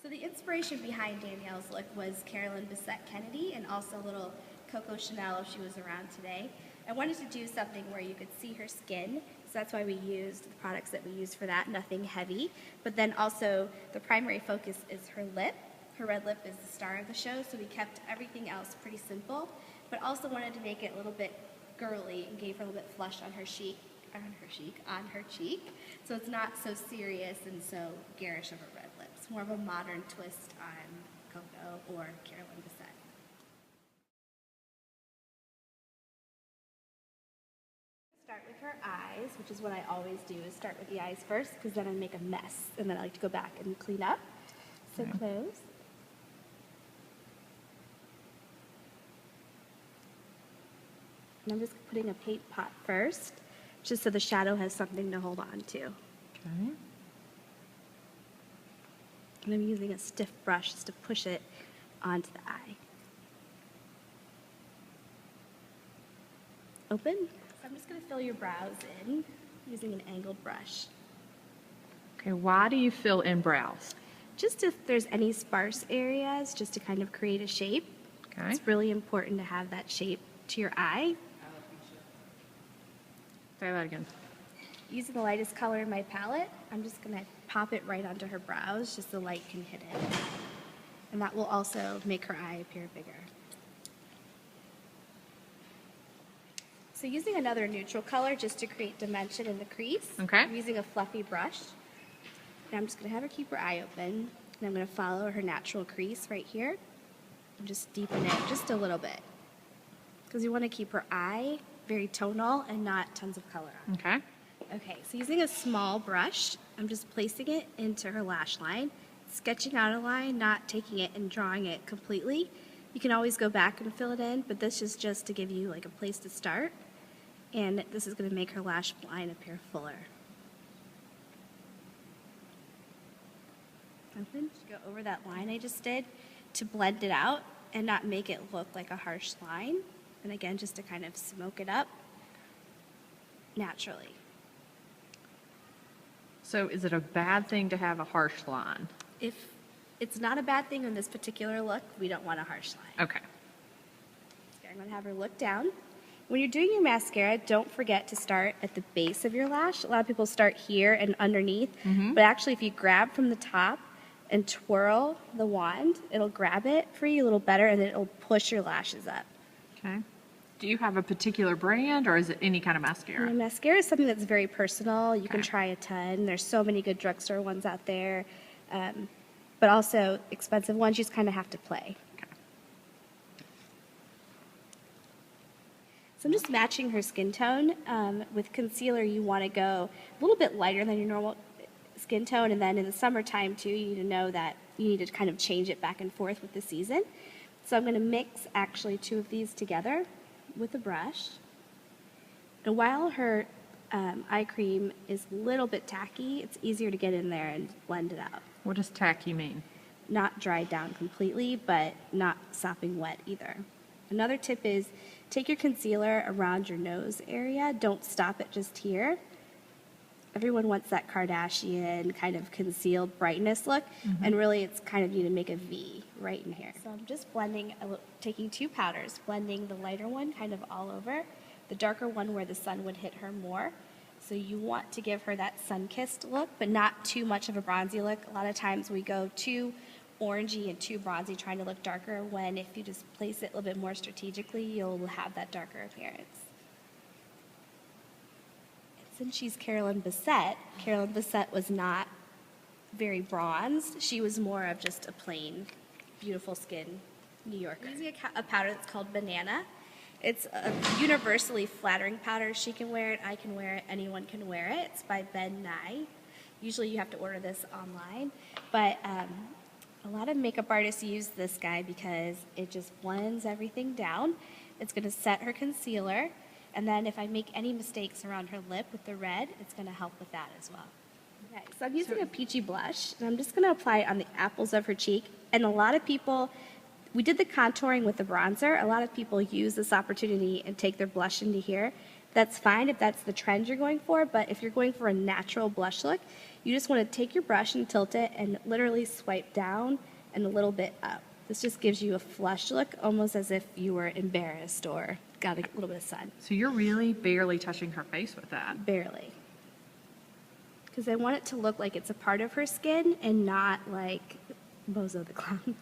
So the inspiration behind Danielle's look was Carolyn Bessette Kennedy and also a little Coco Chanel if she was around today. I wanted to do something where you could see her skin, so that's why we used the products that we used for that, nothing heavy. But then also the primary focus is her lip. Her red lip is the star of the show, so we kept everything else pretty simple, but also wanted to make it a little bit girly and gave her a little bit flush on her cheek. So it's not so serious and so garish of a red lip. It's more of a modern twist on Coco or Carolyn Bessette. Start with her eyes, which is what I always do, is start with the eyes first, because then I make a mess, and then I like to go back and clean up. So Okay. close. And I'm just putting a paint pot first, just so the shadow has something to hold on to. Okay. And I'm using a stiff brush just to push it onto the eye. Open. So I'm just going to fill your brows in using an angled brush. Okay, why do you fill in brows? Just if there's any sparse areas, just to kind of create a shape. Okay. It's really important to have that shape to your eye. Say that again. Using the lightest color in my palette, I'm just going to pop it right onto her brows, just so the light can hit it. And that will also make her eye appear bigger. So using another neutral color just to create dimension in the crease. Okay. I'm using a fluffy brush. And I'm just going to have her keep her eye open. And I'm going to follow her natural crease right here. And just deepen it just a little bit. Because you want to keep her eye very tonal and not tons of color on. Okay. Okay, so using a small brush, I'm just placing it into her lash line, sketching out a line, not taking it and drawing it completely. You can always go back and fill it in, but this is just to give you like a place to start. And this is going to make her lash line appear fuller. Open. Just go over that line I just did to blend it out and not make it look like a harsh line. And again, just to kind of smoke it up naturally. So is it a bad thing to have a harsh line? If it's not a bad thing in this particular look, we don't want a harsh line. Okay. So I'm going to have her look down. When you're doing your mascara, don't forget to start at the base of your lash. A lot of people start here and underneath, but actually if you grab from the top and twirl the wand, it'll grab it for you a little better and then it'll push your lashes up. Okay. Do you have a particular brand or is it any kind of And mascara? mascara is something that's very personal. You can Okay. try a ton. There's so many good drugstore ones out there, but also expensive ones. You just kind of have to play. Okay. So I'm just matching her skin tone. With concealer, you want to go a little bit lighter than your normal skin tone, and then in the summertime too, you need to know that you need to kind of change it back and forth with the season. So I'm going to mix actually two of these together with a brush. And while her eye cream is a little bit tacky, it's easier to get in there and blend it out. What does tacky mean? Not dried down completely, but not sopping wet either. Another tip is take your concealer around your nose area. Don't stop it just here. Everyone wants that Kardashian kind of concealed brightness look, and really it's kind of you to make a V right in here. So I'm just blending, taking two powders, blending the lighter one kind of all over, the darker one where the sun would hit her more. So you want to give her that sun-kissed look, but not too much of a bronzy look. A lot of times we go too orangey and too bronzy trying to look darker, when if you just place it a little bit more strategically, you'll have that darker appearance. Since she's Carolyn Bessette was not very bronzed. She was more of just a plain, beautiful skin New Yorker. I'm using a powder that's called Banana. It's a universally flattering powder. She can wear it, I can wear it, anyone can wear it. It's by Ben Nye. Usually you have to order this online, but a lot of makeup artists use this guy because it just blends everything down. It's going to set her concealer. And then if I make any mistakes around her lip with the red, it's going to help with that as well. Okay, so I'm using a peachy blush, and I'm just going to apply it on the apples of her cheek. And a lot of people, we did the contouring with the bronzer. A lot of people use this opportunity and take their blush into here. That's fine if that's the trend you're going for, but if you're going for a natural blush look, you just want to take your brush and tilt it and literally swipe down and a little bit up. This just gives you a flush look, almost as if you were embarrassed or got a little bit of sun. So you're really barely touching her face with that. Barely. Because I want it to look like it's a part of her skin and not like Bozo the Clown.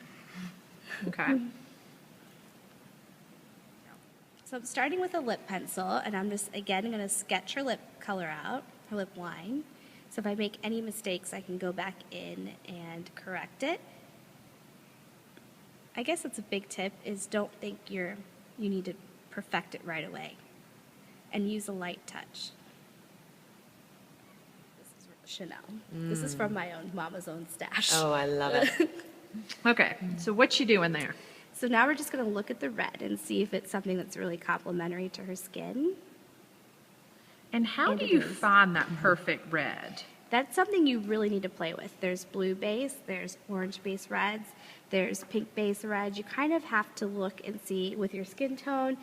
Okay. So I'm starting with a lip pencil, and I'm just, again, going to sketch her lip color out, her lip line. So if I make any mistakes, I can go back in and correct it. I guess that's a big tip, is don't think you need to perfect it right away. And use a light touch. This is Chanel. This is from my own mama's own stash. Oh, I love it. Okay, so what you doing there? So now we're just going to look at the red and see if it's something that's really complementary to her skin. And how And do it you is. find that perfect red? That's something you really need to play with. There's blue base, there's orange base reds, there's pink base reds. You kind of have to look and see with your skin tone.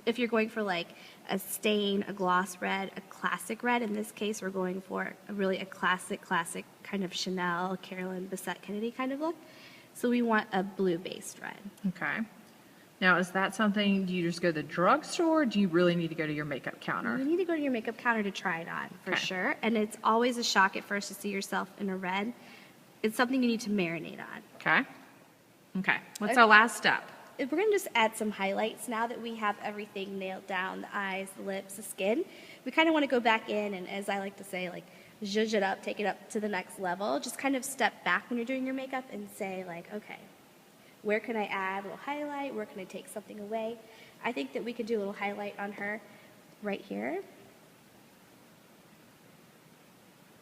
If you're going for like a stain, a gloss red, a classic red, in this case we're going for a classic kind of Chanel, Carolyn Bessette Kennedy kind of look. So we want a blue based red. Okay. Now, is that something, do you just go to the drugstore, or do you really need to go to your makeup counter? You need to go to your makeup counter to try it on, for Okay. sure. And it's always a shock at first to see yourself in a red. It's something you need to marinate on. Okay. Okay. What's our last step? If we're going to just add some highlights now that we have everything nailed down, the eyes, the lips, the skin. We kind of want to go back in and, as I like to say, like, zhuzh it up, take it up to the next level. Just kind of step back when you're doing your makeup and say, like, okay, where can I add a little highlight? Where can I take something away? I think that we could do a little highlight on her right here.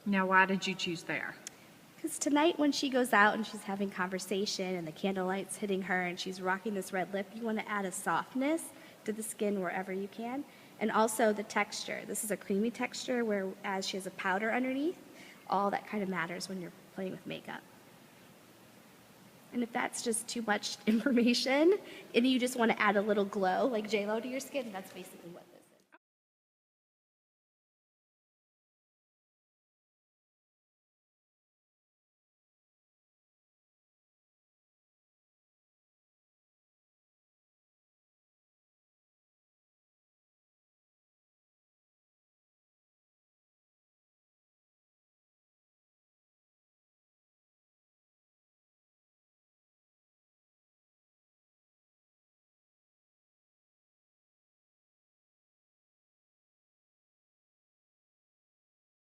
Now, why did you choose there? Because tonight when she goes out and she's having conversation and the candlelight's hitting her and she's rocking this red lip, you want to add a softness to the skin wherever you can. And also the texture. This is a creamy texture, whereas she has a powder underneath. All that kind of matters when you're playing with makeup. And if that's just too much information and you just want to add a little glow like J-Lo to your skin, that's basically what